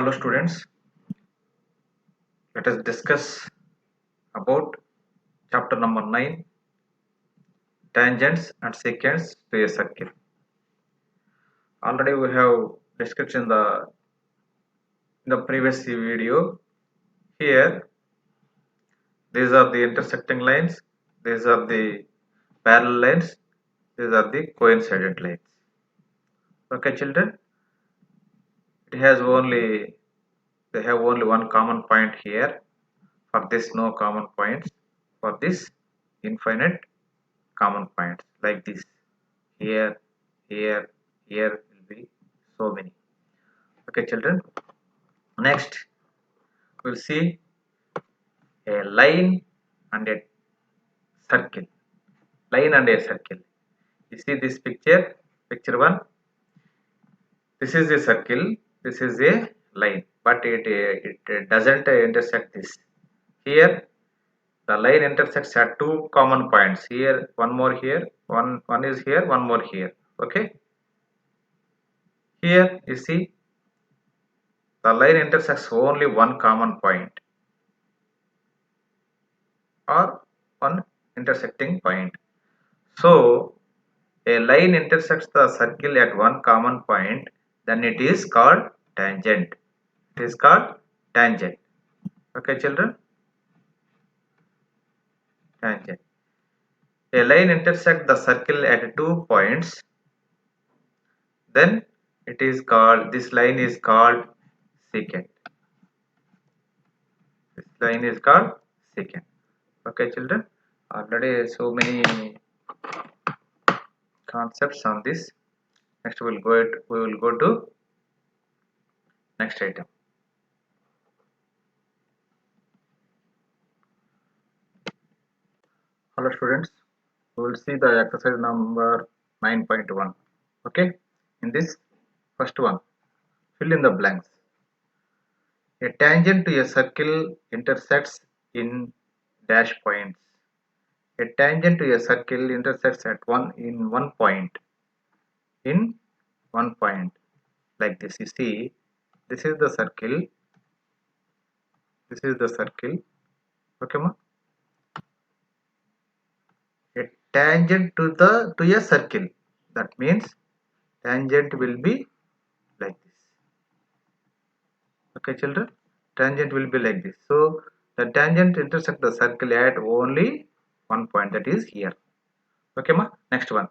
Hello students, let us discuss about chapter number 9, tangents and secants to a circle. Already we have discussed in the previous video. Here these are the intersecting lines, these are the parallel lines, these are the coincident lines. Okay children, it has only they have only one common point here. For this no common points, for this infinite common points like this. Here, here, here will be so many. Okay children, next we'll see a line and a circle. Line and a circle. You see this picture 1. This is a circle, this is a line, but it doesn't intersect this. Here the line intersects at two common points. Here one more, here one is here, one more here. Okay, here you see the line intersects only one common point or one intersecting point. So a line intersects the circle at one common point, then it is called tangent. It is called tangent. Okay children, tangent. A line intersects the circle at 2 points, then this line is called secant. This line is called secant. Okay children, already so many concepts on this. Next we will go to next item. Hello students, we will see the exercise number 9.1. Okay, in this first one, fill in the blanks. A tangent to a circle intersects in dash points. A tangent to a circle intersects at one point. In one point, like this. You see, this is the circle. This is the circle. Okay, ma? A tangent to a circle. That means tangent will be like this. Okay children, tangent will be like this. So the tangent intersects the circle at only one point, that is here. Okay ma, next one.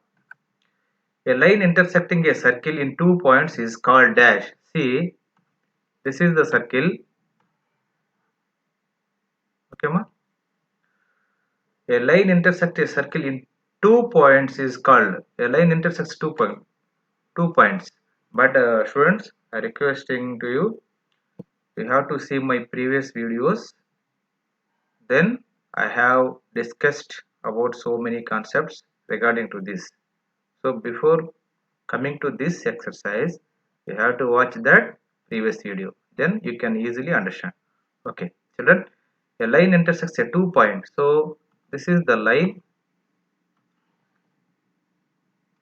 A line intersecting a circle in 2 points is called dash. See, this is the circle. Okay ma, a line intersects a circle in 2 points is called, a line intersects 2 points. But students, I requesting to you have to see my previous videos. Then I have discussed about so many concepts regarding to this. So before coming to this exercise, you have to watch that previous video. Then you can easily understand. Okay, children, a line intersects a 2 points. So this is the line.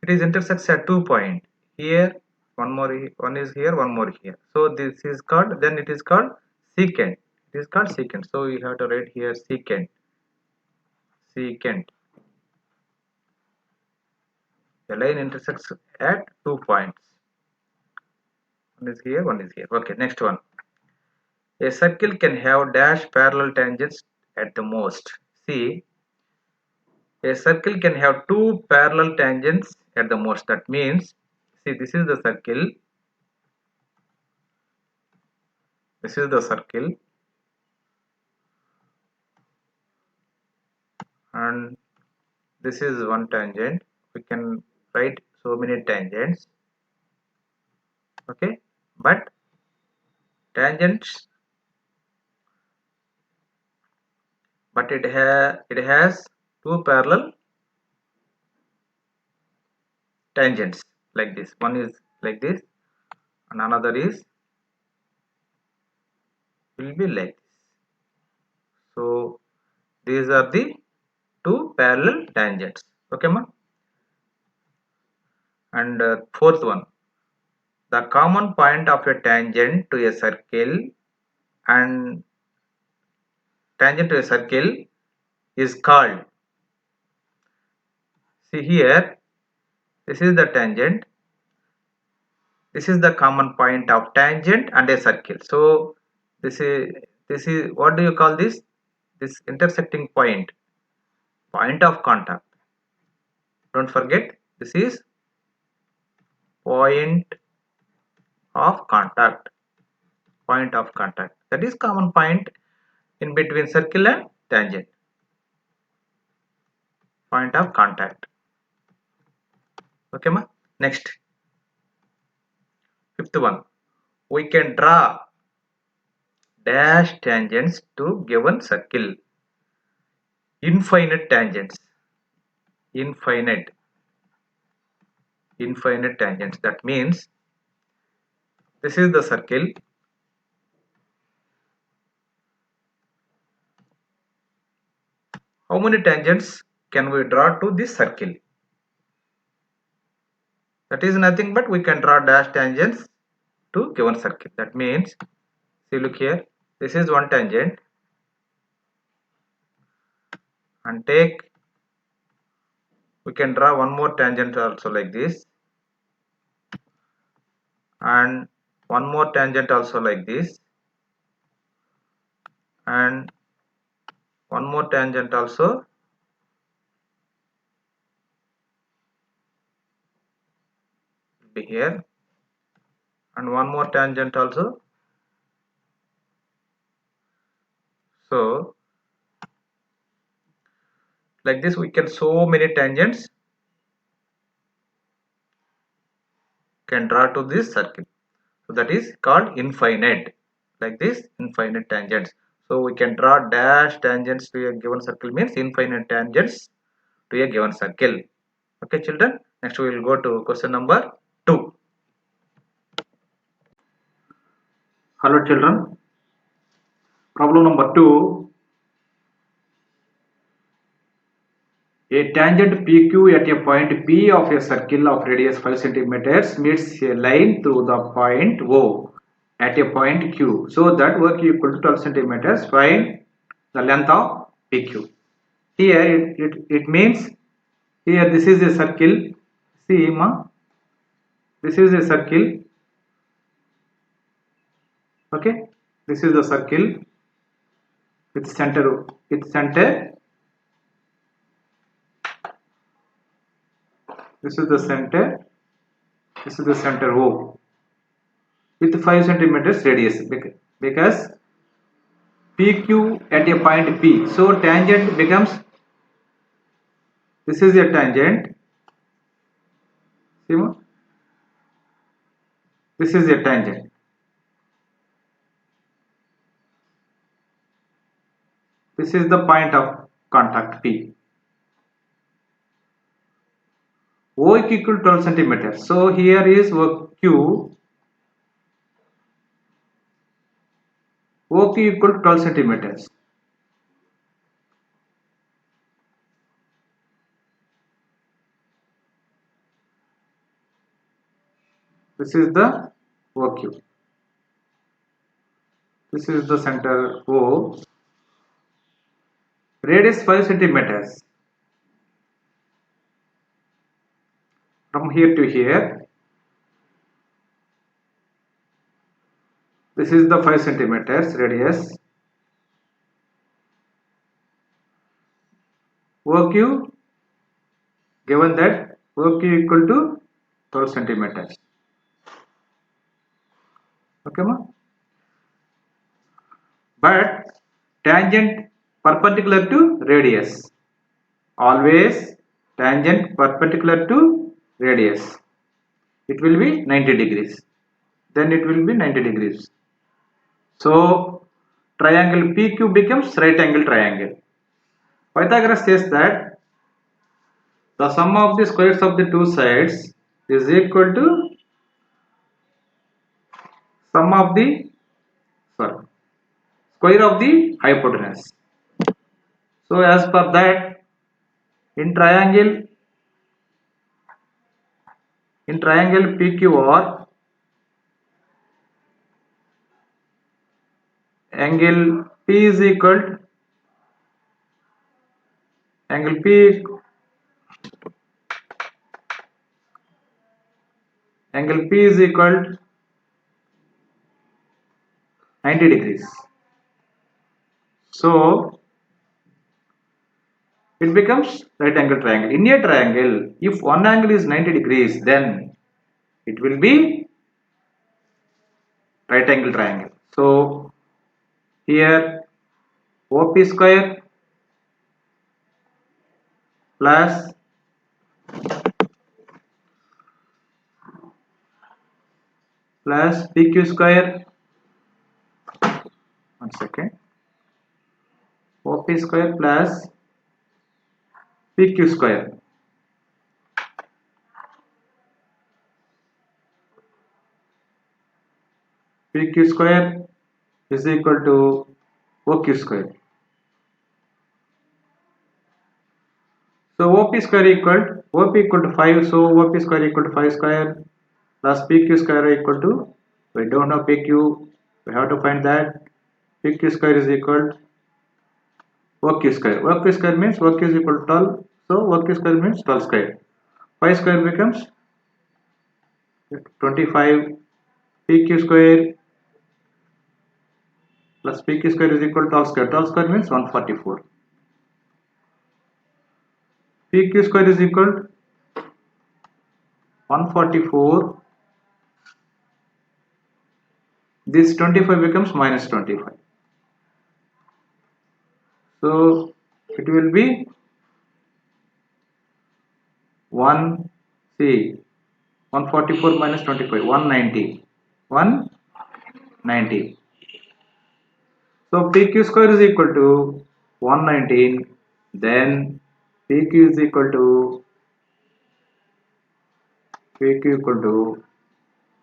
It is intersects at 2 points. Here, one is here, one more here. So this is called. Then it is called secant. It is called secant. So you have to write here secant. Secant. The line intersects at 2 points. One is here, one is here. Okay, next one. A circle can have dash parallel tangents at the most. See, a circle can have two parallel tangents at the most. That means, see, this is the circle. This is the circle. And this is one tangent. We can write so many tangents. Okay, but tangents, but it has two parallel tangents like this. One is like this and another is will be like this. So these are the two parallel tangents. Okay ma? And fourth one, the common point of a tangent to a circle and tangent to a circle is called, see here, this is the tangent, this is the common point of tangent and a circle. So this is what do you call this? This intersecting point, point of contact. Don't forget, this is point of contact, point of contact. That is common point in between circle and tangent, point of contact. Okay, ma. Next, fifth one, we can draw dash tangents to given circle. Infinite tangents, infinite tangents. That means this is the circle, how many tangents can we draw to this circle? That is nothing but we can draw dash tangents to given circle. That means, see, look here, this is one tangent, and we can draw one more tangent also like this, and one more tangent also like this, and one more tangent also be here, and one more tangent also. So like this we can so many tangents can draw to this circle. So that is called infinite. Like this, infinite tangents. So we can draw dash tangents to a given circle means infinite tangents to a given circle. Okay, children. Next we will go to question number 2. Hello, children. Problem number 2. A tangent PQ at a point P of a circle of radius 5 centimeters meets a line through the point O at a point Q. So that work equal to 12 centimeters. Find the length of PQ. Here it means, here this is a circle. See, ma, this is a circle. Okay, this is the circle with center. This is the center. This is the center O with 5 centimeters radius because PQ at a point P. So tangent becomes, this is a tangent. See, ma? This is a tangent. This is the point of contact P. O equal to 12 centimeters. So here is Q. OQ equal to 12 centimeters. This is the OQ. This is the center O. Radius 5 centimeters. From here to here. This is the 5 centimeters radius. OQ, given that OQ equal to 12 centimeters. Okay, ma? But tangent perpendicular to radius. Always tangent perpendicular to radius. It will be 90 degrees. Then it will be 90 degrees. So triangle PQ becomes right angle triangle. Pythagoras says that the sum of the squares of the two sides is equal to sum of the square of the hypotenuse. So as per that, in triangle PQR, angle P is equal to angle P is equal to 90 degrees. So it becomes right angle triangle. In a triangle, if one angle is 90 degrees, then it will be right angle triangle. So here OP square plus PQ square, one second, OP square plus PQ square is equal to OQ square. So OP square equal to 5, so OP square equal to 5 square plus PQ square equal to, we don't know PQ, we have to find that. PQ square is equal to OQ square. OQ square means OQ is equal to 12, so OQ square means 12 square. 5 square becomes 25, PQ square plus PQ square is equal to 12 square. 12 square means 144. PQ square is equal to 144. This 25 becomes minus 25. So it will be 144 minus 25, 190. 190. So PQ square is equal to 119. Then PQ is equal to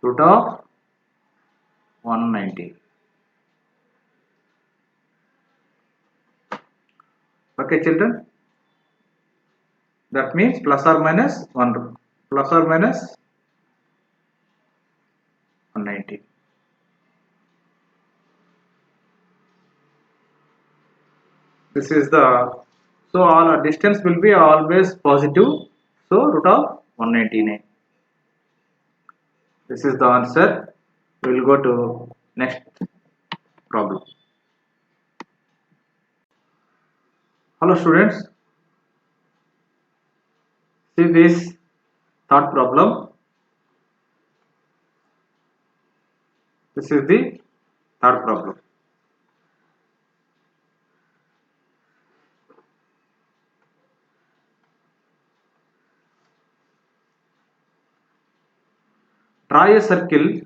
root of 190. Okay, children. That means plus or minus 190. This is the, so all our distance will be always positive. So root of 199. This is the answer. We will go to next problem. Hello students. See this third problem. This is the third problem. Draw a circle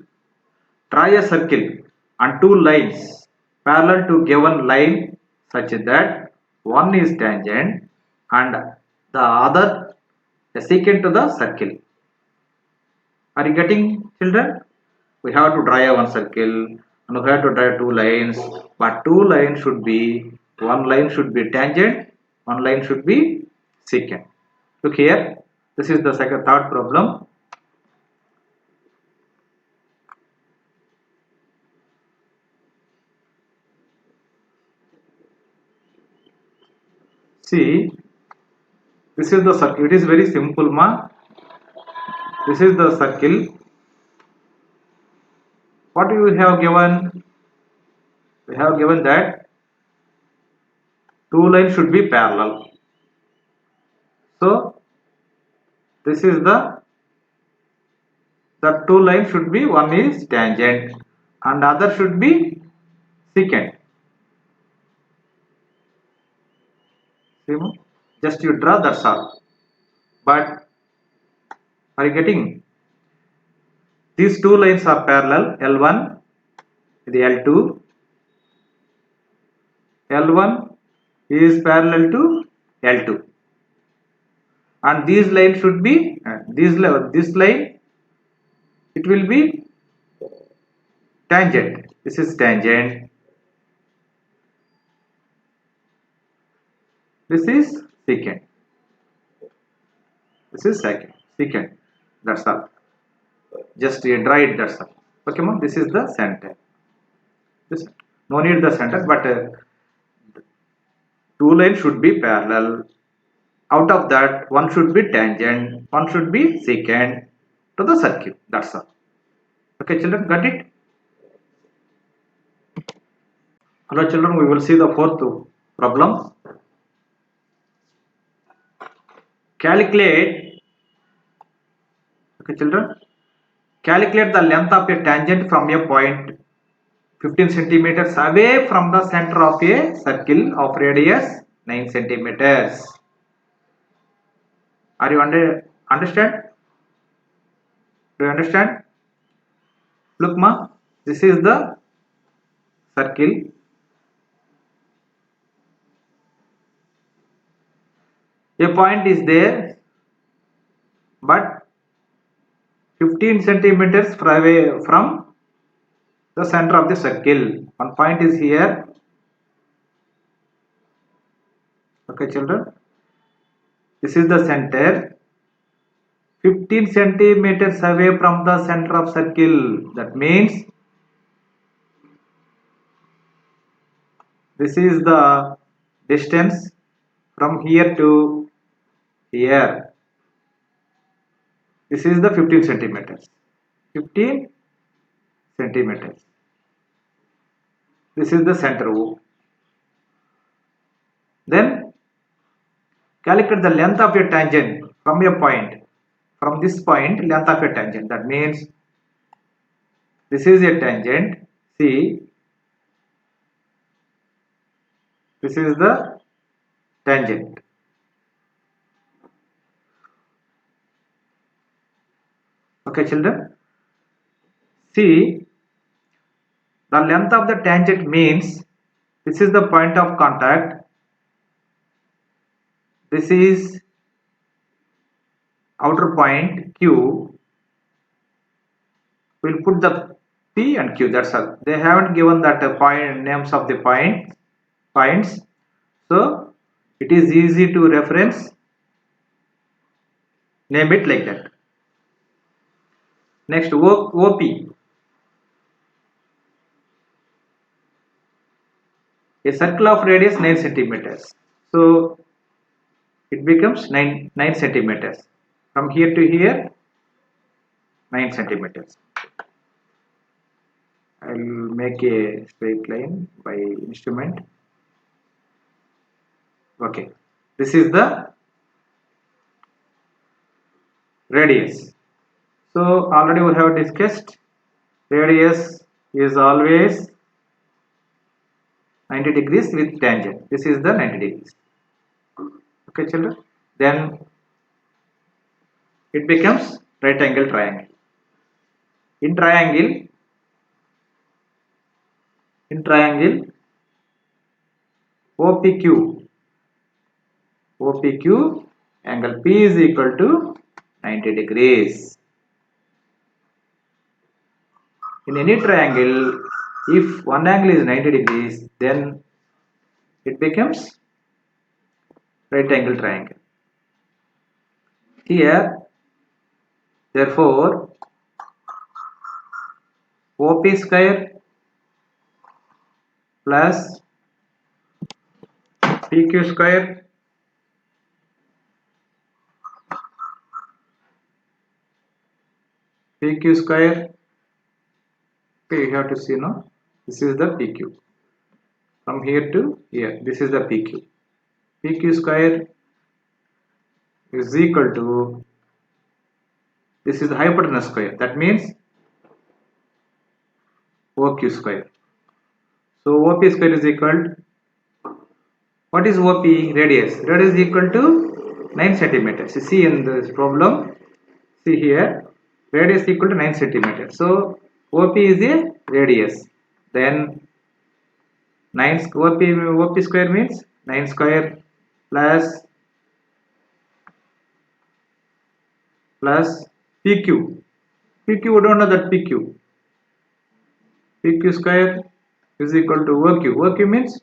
on two lines parallel to given line such that one is tangent and the other a secant to the circle. Are you getting, children? We have to draw one circle and we have to draw two lines, but two lines should be, one line should be tangent, one line should be secant. Look here, this is the third problem. See, this is the circle. It is very simple, ma. This is the circle. What you have given? We have given that two lines should be parallel. So this is the two lines should be, one is tangent and other should be secant. See, just you draw, that's all. But are you getting? These two lines are parallel, L1 the L2. L1 is parallel to L2, and these lines should be this line, it will be tangent. This is tangent. This is secant. This is secant. That's all. Just draw it. That's all. Okay, ma'am. This is the center. no need the center, but two lines should be parallel. Out of that, one should be tangent, one should be secant to the circle. That's all. Okay, children, got it? Hello, children. We will see the fourth problem. Calculate. Okay, children. Calculate the length of a tangent from a point 15 centimeters away from the center of a circle of radius 9 centimeters. Are you understand? Do you understand? Look, ma, this is the circle. A point is there, but 15 centimeters away from the center of the circle. One point is here. Okay, children. This is the center. 15 centimeters away from the center of circle. That means this is the distance from here to here. This is the 15 centimeters. 15 centimeters. This is the center O. Then calculate the length of a tangent from a point. From this point, length of a tangent. That means this is a tangent. See, this is the tangent. Okay, children. See, the length of the tangent means this is the point of contact. This is outer point Q. We'll put the P and Q. That's all. They haven't given that point names of the points. So it is easy to reference. Name it like that. Next, OP. A circle of radius 9 centimeters. So it becomes 9 centimeters. From here to here, 9 centimeters. I will make a straight line by instrument. Okay, this is the radius. So already we have discussed radius is always 90 degrees with tangent. This is the 90 degrees. Okay, children. Then it becomes right angle triangle. In triangle, OPQ angle P is equal to 90 degrees. In any triangle, if one angle is 90 degrees, then it becomes right angle triangle. Here, therefore, OP square plus PQ square okay, you have to see now. This is the PQ. From here to here, this is the PQ. PQ square is equal to, this is the hypotenuse square. That means OQ square. So OP square is equal, what is OP? Radius. Radius is equal to 9 centimeters. You see in this problem, see here, radius equal to 9 centimeters. So OP is a radius. Then 9 OP square means 9 square plus PQ. PQ, we don't know that PQ. PQ square is equal to OQ. OQ means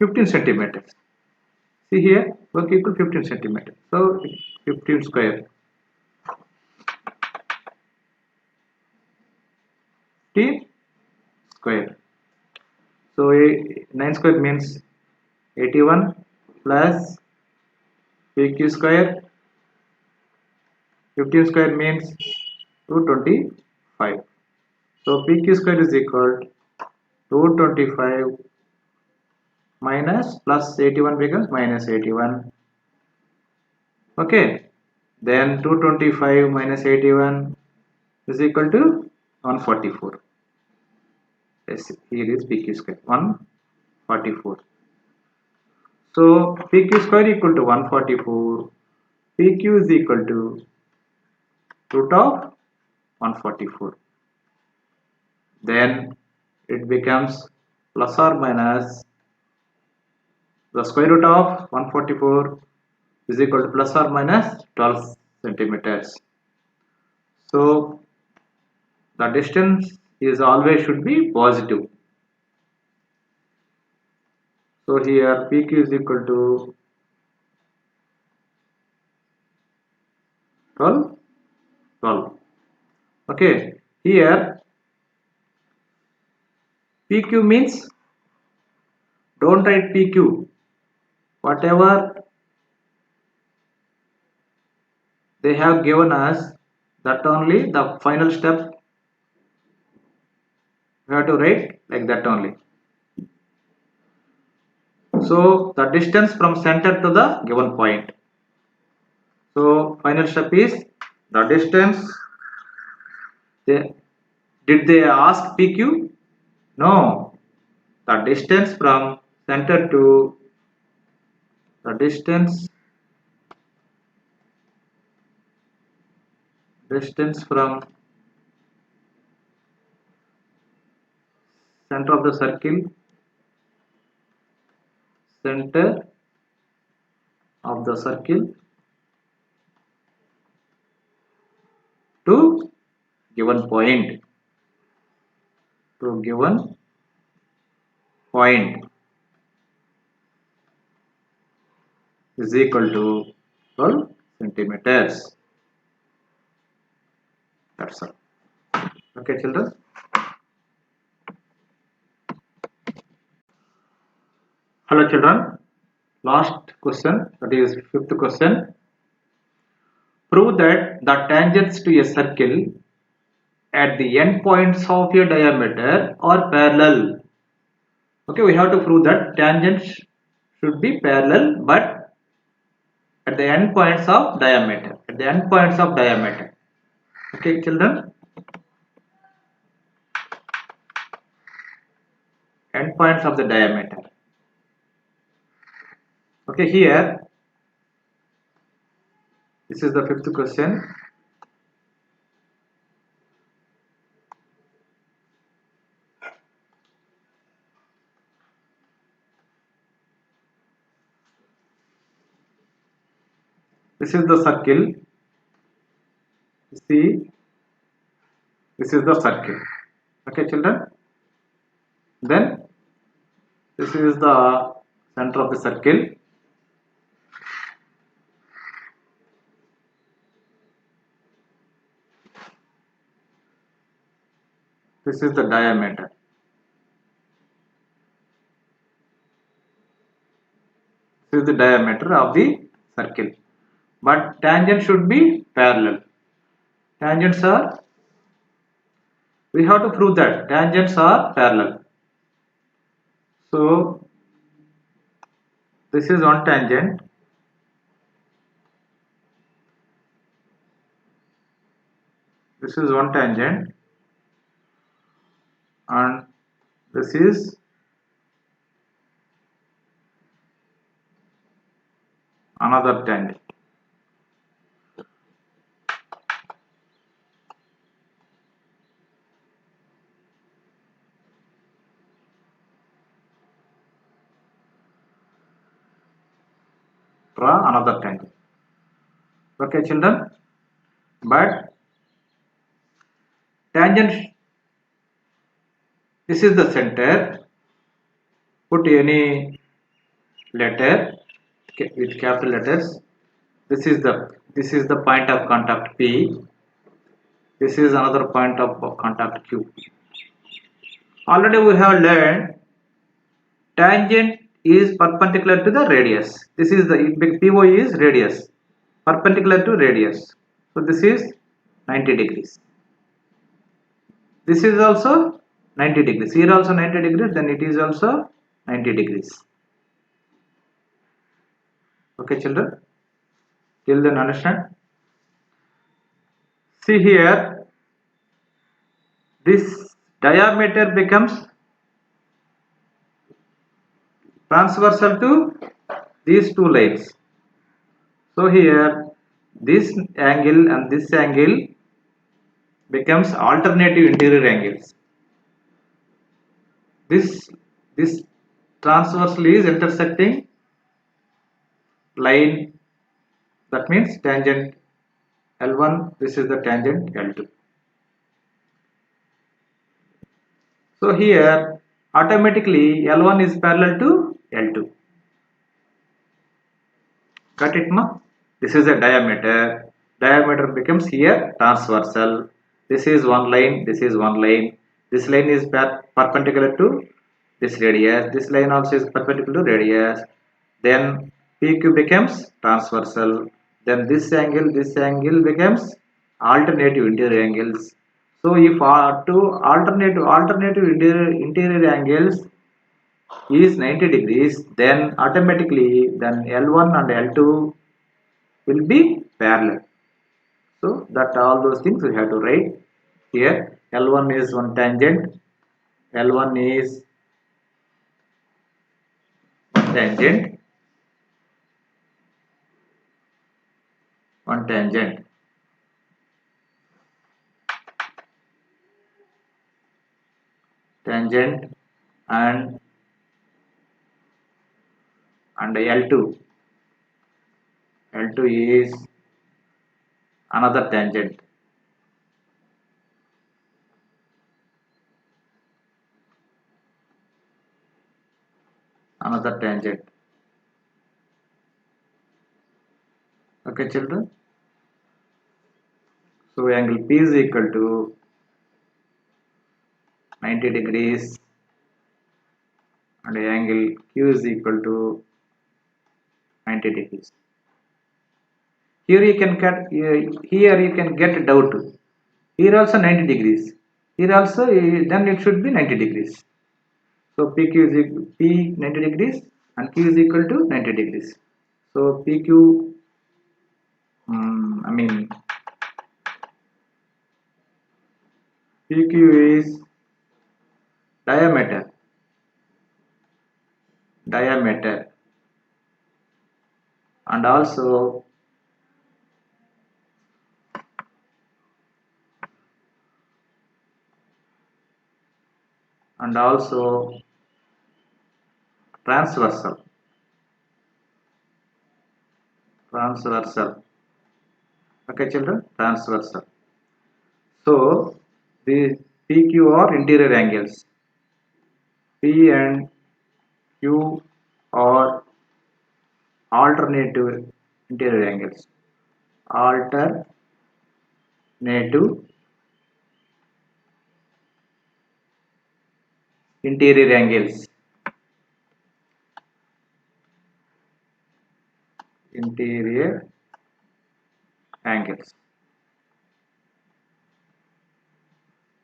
15 centimeters. See here, OQ equal 15 centimeters. So 15 square. 15 square. So 9 square means 81 plus PQ square. 15 square means 225. So PQ square is equal to 225 minus plus 81 becomes minus 81. Okay. Then 225 minus 81 is equal to 144. Yes, here is PQ square 144. So PQ square equal to 144. PQ is equal to root of 144. Then it becomes plus or minus the square root of 144 is equal to plus or minus 12 centimeters. So the distance is always should be positive. So here PQ is equal to 12. Okay, here PQ means don't write PQ. Whatever they have given us, that only the final step we have to write like that only. So the distance from center to the given point. So final step is the distance. Did they ask PQ? No. The distance from center to the distance from center of the circle, center of the circle to given point, is equal to 12 centimeters. That's all. Okay, children. Hello, children. Last question, that is fifth question. Prove that the tangents to a circle at the end points of a diameter are parallel. Okay, we have to prove that tangents should be parallel, but at the end points of diameter. Okay, children. End points of the diameter. Okay, here this is the fifth question. This is the circle. See, this is the circle. Okay, children. Then this is the center of the circle. This is the diameter. This is the diameter of the circle. But tangent should be parallel. Tangents are, we have to prove that tangents are parallel. So this is one tangent. This is one tangent. And this is another tangent. Draw another tangent. Okay, children. But tangent, this is the center. Put any letter with capital letters. This is the point of contact P. This is another point of contact Q. Already we have learned tangent is perpendicular to the radius. This is the PO is radius, perpendicular to radius. So this is 90 degrees. This is also 90 degrees. Here also 90 degrees, then it is also 90 degrees. Okay, children? Till then, understand? See here, this diameter becomes transversal to these two lines. So here, this angle and this angle becomes alternative interior angles. This transversal is intersecting line, that means tangent L1, this is the tangent L2. So here automatically L1 is parallel to L2. Got it, ma? This is a diameter. Diameter becomes here transversal. This is one line, this is one line. This line is perpendicular to this radius. This line also is perpendicular to radius. Then PQ becomes transversal. Then this angle becomes alternative interior angles. So if two alternative interior angles is 90 degrees, then automatically then L1 and L2 will be parallel. So that all those things we have to write here. L1 is one tangent, L1 is tangent, one tangent. Tangent and L2. L2 is another tangent. Another tangent. Okay, children. So angle P is equal to 90 degrees and angle Q is equal to 90 degrees. Here you can get a doubt. Here also 90 degrees. Here also then it should be 90 degrees. So PQ is equal P 90 degrees and Q is equal to 90 degrees. So PQ I mean PQ is diameter and also transversal. Okay, children, transversal. So the PQ are interior angles. P and Q are alternative interior angles. Alternative interior angles. Interior angles.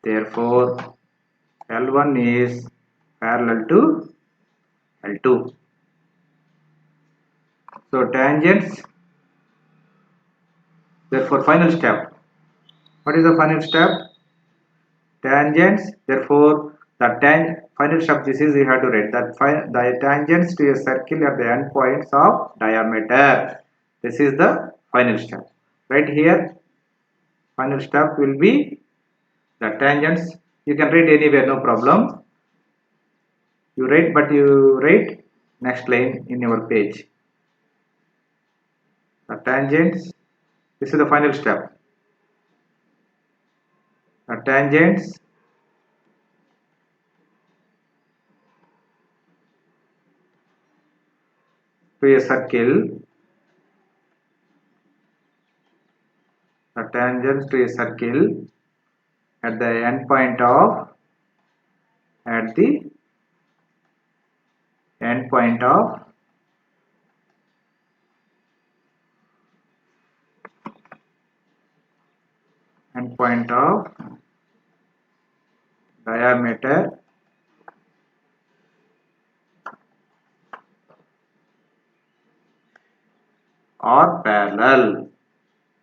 Therefore, L1 is parallel to L2. So tangents. Therefore, final step. What is the final step? Tangents. Therefore, the final step. This is you have to write that the tangents to a circle at the endpoints of diameter. This is the final step. Right here. Final step will be the tangents. You can write anywhere, no problem. You write, but you write next line in your page. The tangents. This is the final step. The tangents to a circle. The tangents to a circle at the endpoint of at the end point of diameter or parallel.